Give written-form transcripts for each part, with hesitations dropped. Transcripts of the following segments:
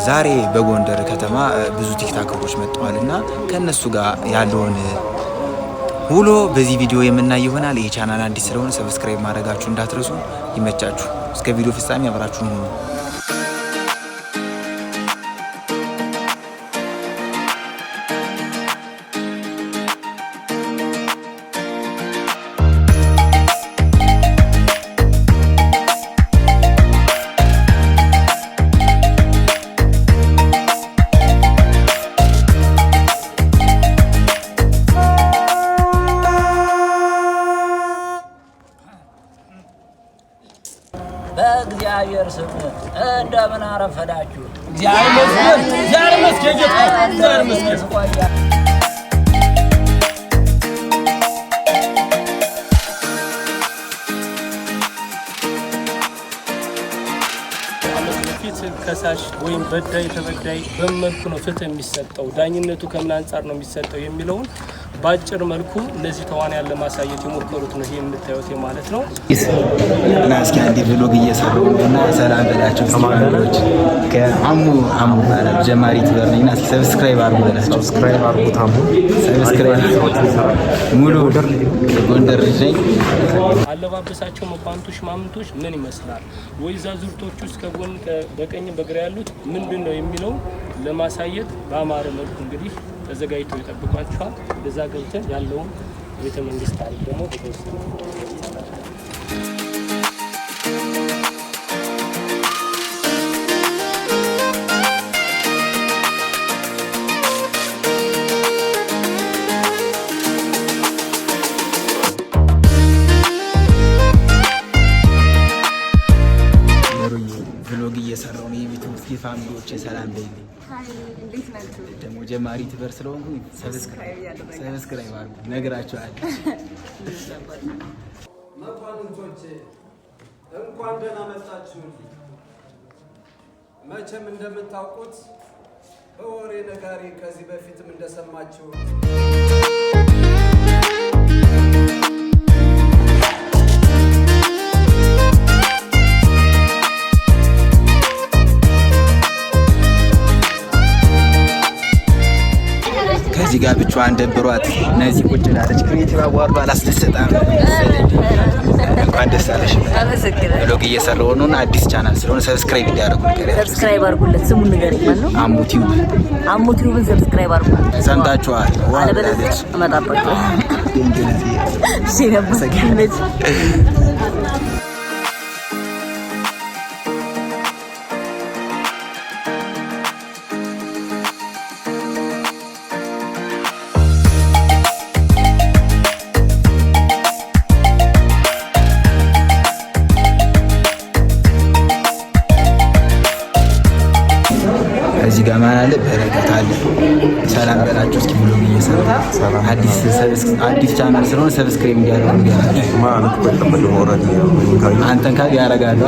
ዛሬ በጎንደር ከተማ ብዙ ቲክቶከሮች መጥተዋልና ከነሱ ጋር ያለውን ውሎ በዚህ ቪዲዮ የምናይ ይሆናል። ይህ ቻናል አዲስ ስለሆነ ሰብስክራይብ ማድረጋችሁ እንዳትረሱ። ይመቻችሁ። እስከ ቪዲዮ ፍጻሜ አብራችሁን ሁኑ። በእግዚአብሔር ስም እንደምን አረፈዳችሁ? እግዚአብሔር ይመስገን እግዚአብሔር ይመስገን። ከሳሽ ወይም በዳይ ተበዳይ በመልኩ ነው ፍትህ የሚሰጠው፣ ዳኝነቱ ከምን አንፃር ነው የሚሰጠው የሚለውን ባጭር መልኩ እነዚህ ተዋንያን ለማሳየት የሞከሩት ነው። ይሄ የምታዩት ማለት ነው። እና እስኪ አንዴ ብሎግ እየሰራሁ እና ሰላም በላቸው ተማሪዎች ከአሙ ማለት ጀማሪ ትበርኝና ሰብስክራይብ አድርጉ በላቸው። ሰብስክራይብ አድርጉ ታሙ ሰብስክራይብ ሙሉ ጎንደር ልጅ አለባበሳቸው መባንቶች ማምንቶች ምን ይመስላል ወይዛ ዙርቶቹ እስከ ጎን በቀኝ በግራ ያሉት ምንድነው የሚለው ለማሳየት በአማረ መልኩ እንግዲህ ተዘጋጅተው ይጠብቋቸዋል። በዛ ገብተን ያለው ቤተ መንግስት ታሪክ ደግሞ በተወሰነ ብሎግ እየሰራሁ ነው። የቤተሰብ ፋሚሊዎች ሰላም በይልኝ። እንዴት ናችሁ? ደግሞ ጀማሪ ትበር ስለሆንኩ ሰብስክራይብ አድርጉ ነግራችኋለሁ። መኳንንቶቼ እንኳን ደህና መጣችሁ። መቼም እንደምታውቁት በወሬ ነጋሪ ከዚህ በፊትም እንደሰማችሁ ከዚህ ጋር ብቻዋን ደብሯት እነዚህ ቁጭ ላለች ክሬቲቭ አዋርዶ አላስደሰጣም። እንኳን ደስ አለሽ። ብሎግ እየሰራሁ ነው እና አዲስ ቻናል ስለሆነ ሰብስክራይብ እንዲያደርጉ ንገሪያቸው። ሰብስክራይብ አድርጉለት። ስሙን ንገረኝ። ማን ነው? አሙቲዩብን ሰብስክራይብ አድርጉ። ሰምታችኋል። አለበለዚያ እመጣበታለሁ። እሺ ነበር። እዚህ ጋር ማን አለ? በረከት አለ። ሰላም በላችሁ እስኪ ብሎግ እየሰራሁ አዲስ ቻናል ስለሆነ ሰብስክራይብ እንዲያደርጉ ንገራቸው። ማለት በተመለ ወራጅ አንተን ካል ያረጋሉ።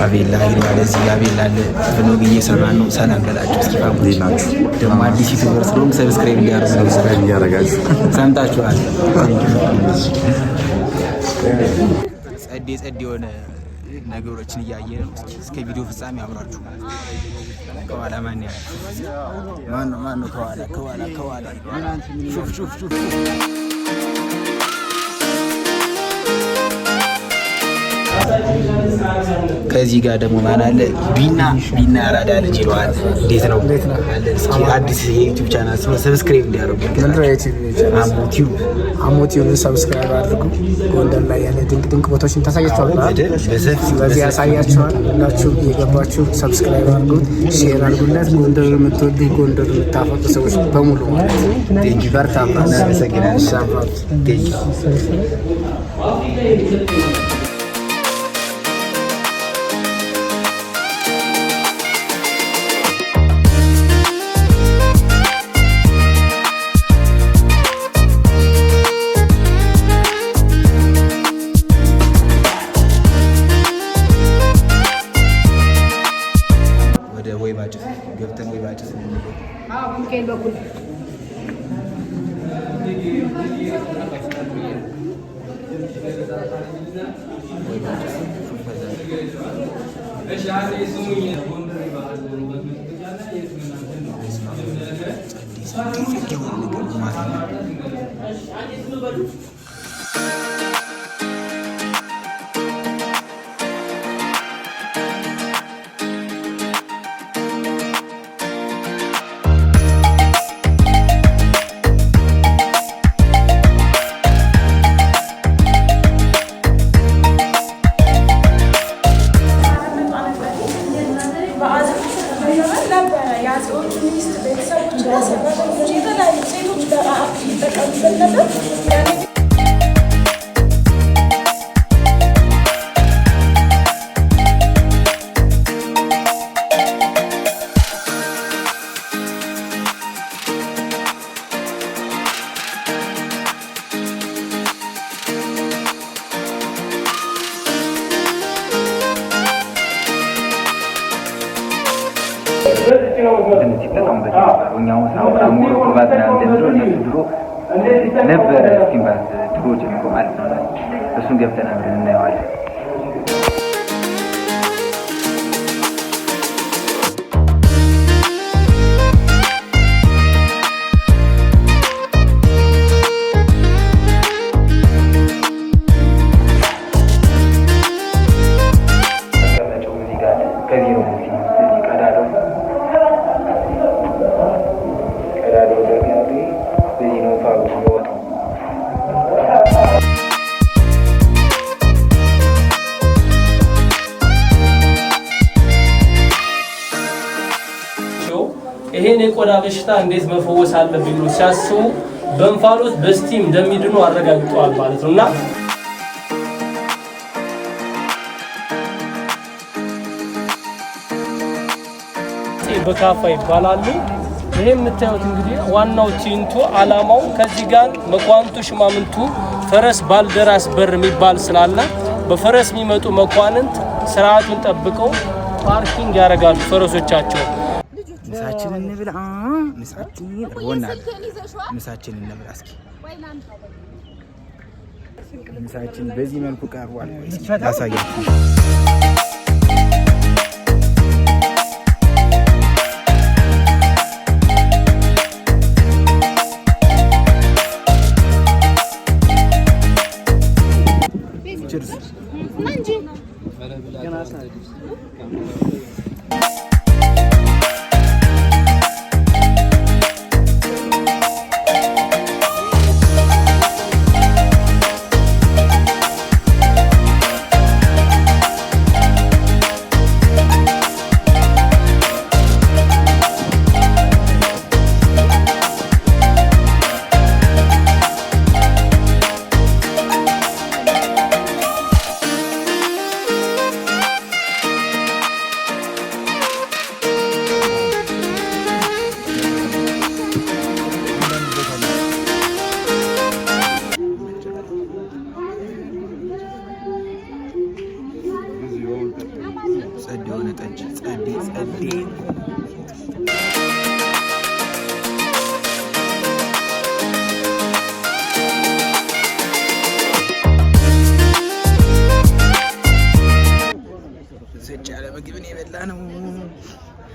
አቤላ ይላል። እዚህ አቤላ አለ። ብሎግ እየሰራን ነው። ሰላም በላችሁ እስኪ ፋሚሊ ናችሁ። ደግሞ አዲስ ዩቲዩበር ስለሆነ ሰብስክራይብ እንዲያደርጉ ሰምታችኋል። ጸዴ የሆነ ነገሮችን እያየ ነው። እስከ ቪዲዮ ፍጻሜ አብራችሁ ከኋላ ማን ያለ ማን ነው? ከኋላ ሹፍ ከዚህ ጋር ደግሞ ማን አለ? ቢና ያራዳ ልጅ ይለዋል። እንዴት ነው አለ? እስኪ አዲስ የዩቲዩብ ቻናል ሰብስክራይብ እንዲያደርጉ አሞቲዩብ ሰብስክራይብ አድርጉ። ጎንደር ላይ ያለ ድንቅ ቦታዎችን ታሳያችኋል። ስለዚህ ያሳያችኋል። ሁላችሁ የገባችሁ ሰብስክራይብ አድርጉት፣ ሼር አድርጉለት። ጎንደር የምትወዱ ጎንደር የምታፈቁ ሰዎች በሙሉ በርታ። ወደ ወይባ ጭስ ገብተን ወይባ ጭስ በኩል ነበረ እስኪምባስ ድሮች የሚቆም ማለት ነው። እሱን ገብተን አብረን እናየዋለን። ይሄን የቆዳ በሽታ እንዴት መፈወስ አለብኝ ብሎ ሲያስቡ በእንፋሎት በስቲም እንደሚድኑ አረጋግጠዋል ማለት ነውና በካፋ ይባላሉ። ይሄ የምታዩት እንግዲህ ዋናው ቲንቶ አላማው ከዚህ ጋር መኳንቱ ሽማምንቱ ፈረስ ባልደራስ በር የሚባል ስላለ በፈረስ የሚመጡ መኳንንት ስርዓቱን ጠብቀው ፓርኪንግ ያደርጋሉ ፈረሶቻቸው። ምሳችን እንብላ። ምሳችን ሆናል። ምሳችን እንብላ። እስኪ ምሳችን በዚህ መልኩ ቀርቧል። ታሳያችሁ።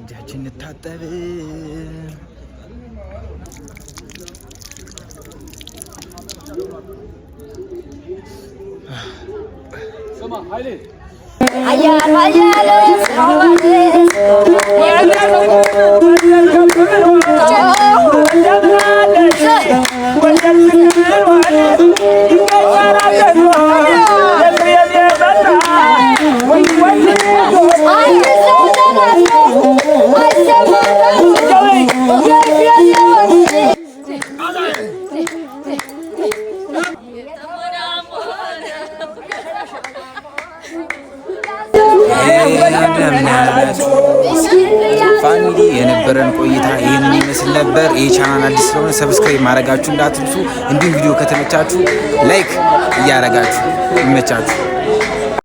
እጃችን እንታጠብ። ስማ ኃይሌ ፋሚሊ የነበረን ቆይታ ይህንን ይመስል ነበር። ይህ ቻናል አዲስ ስለሆነ ሰብስክራይብ ማድረጋችሁ እንዳትርሱ። እንዲሁም ቪዲዮ ከተመቻችሁ ላይክ እያደረጋችሁ ይመቻችሁ።